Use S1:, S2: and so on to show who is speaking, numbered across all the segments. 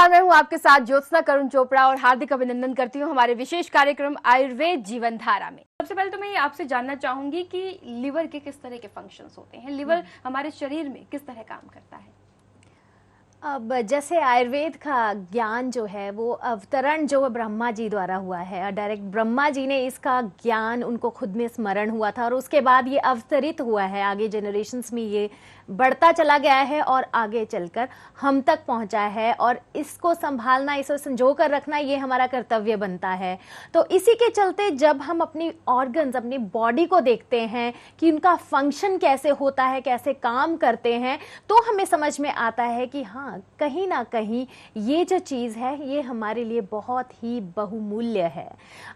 S1: नमस्कार, मैं हूं आपके साथ ज्योत्सना करुण चोपड़ा और हार्दिक अभिनंदन करती हूं हमारे विशेष कार्यक्रम आयुर्वेद जीवन धारा में। सबसे पहले तो मैं आपसे जानना चाहूंगी कि लिवर के किस तरह के फंक्शंस होते हैं, लिवर हमारे शरीर में किस तरह काम करता है।
S2: अब जैसे आयुर्वेद का ज्ञान जो है वो अवतरण जो ब्रह्मा जी द्वारा हुआ है और डायरेक्ट ब्रह्मा जी ने इसका ज्ञान उनको खुद में स्मरण हुआ था और उसके बाद ये अवतरित हुआ है, आगे जनरेशन्स में ये बढ़ता चला गया है और आगे चलकर हम तक पहुंचा है और इसको संभालना, इसे संजो कर रखना ये हमारा कर्तव्य बनता है। तो इसी के चलते जब हम अपनी ऑर्गन्स, अपनी बॉडी को देखते हैं कि उनका फंक्शन कैसे होता है, कैसे काम करते हैं, तो हमें समझ में आता है कि हाँ, कहीं ना कहीं ये जो चीज़ है ये हमारे लिए बहुत ही बहुमूल्य है।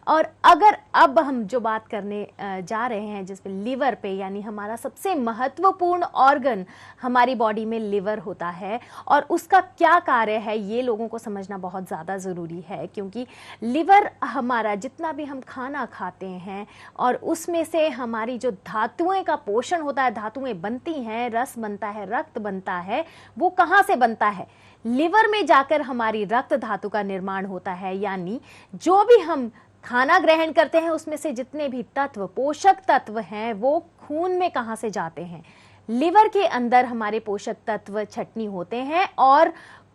S2: और अगर अब हम जो बात करने जा रहे हैं जिसपे लिवर पे, यानी हमारा सबसे महत्वपूर्ण ऑर्गन हमारी बॉडी में लिवर होता है और उसका क्या कार्य है ये लोगों को समझना बहुत ज़्यादा ज़रूरी है, क्योंकि लिवर हमारा जितना भी हम खाना खाते हैं और उसमें से हमारी जो धातुएं का पोषण होता है, धातुएं बनती हैं, रस बनता है, रक्त बनता है, वो कहाँ से बनता है? लिवर में जाकर हमारी रक्त धातु का निर्माण होता है। यानी जो भी हम खाना ग्रहण करते हैं उसमें से जितने भी तत्व, पोषक तत्व हैं, वो खून में कहाँ से जाते हैं? लिवर के अंदर हमारे पोषक तत्व छटनी होते हैं और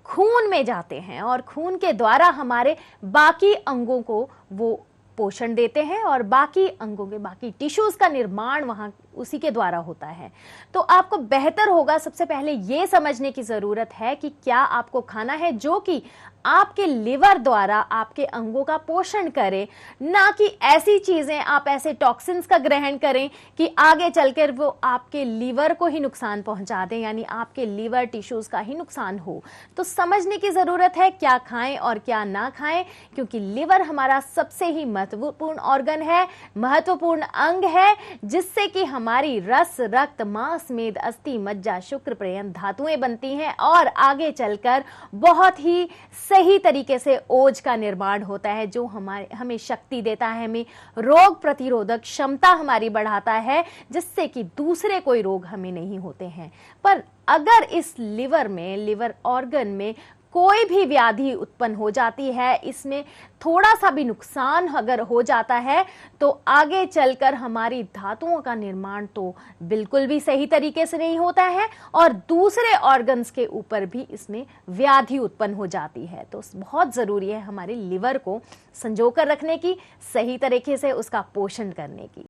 S2: खून में जाते हैं और खून के द्वारा हमारे बाकी अंगों को वो पोषण देते हैं और बाकी अंगों के बाकी टिश्यूज का निर्माण वहां उसी के द्वारा होता है। तो आपको बेहतर होगा सबसे पहले ये समझने की जरूरत है कि क्या आपको खाना है जो कि आपके लिवर द्वारा आपके अंगों का पोषण करे, ना कि ऐसी चीजें, आप ऐसे टॉक्सिन्स का ग्रहण करें कि आगे चलकर वो आपके लिवर को ही नुकसान पहुंचा दें, यानी आपके लिवर टिश्यूज का ही नुकसान हो। तो समझने की जरूरत है क्या खाएं और क्या ना खाएं, क्योंकि लिवर हमारा सबसे ही महत्वपूर्ण ऑर्गन है, महत्वपूर्ण अंग है, जिससे कि हमारी रस, रक्त, मांस, मेद, अस्थि, मज्जा, शुक्र पर्यंत धातुएं बनती हैं और आगे चलकर बहुत ही सही तरीके से ओज का निर्माण होता है, जो हमें शक्ति देता है, हमें रोग प्रतिरोधक क्षमता हमारी बढ़ाता है, जिससे कि दूसरे कोई रोग हमें नहीं होते हैं। पर अगर इस लिवर में, लिवर ऑर्गन में कोई भी व्याधि उत्पन्न हो जाती है, इसमें थोड़ा सा भी नुकसान अगर हो जाता है, तो आगे चलकर हमारी धातुओं का निर्माण तो बिल्कुल भी सही तरीके से नहीं होता है और दूसरे ऑर्गन्स के ऊपर भी इसमें व्याधि उत्पन्न हो जाती है। तो बहुत ज़रूरी है हमारे लिवर को संजो कर रखने की, सही तरीके से उसका पोषण करने की।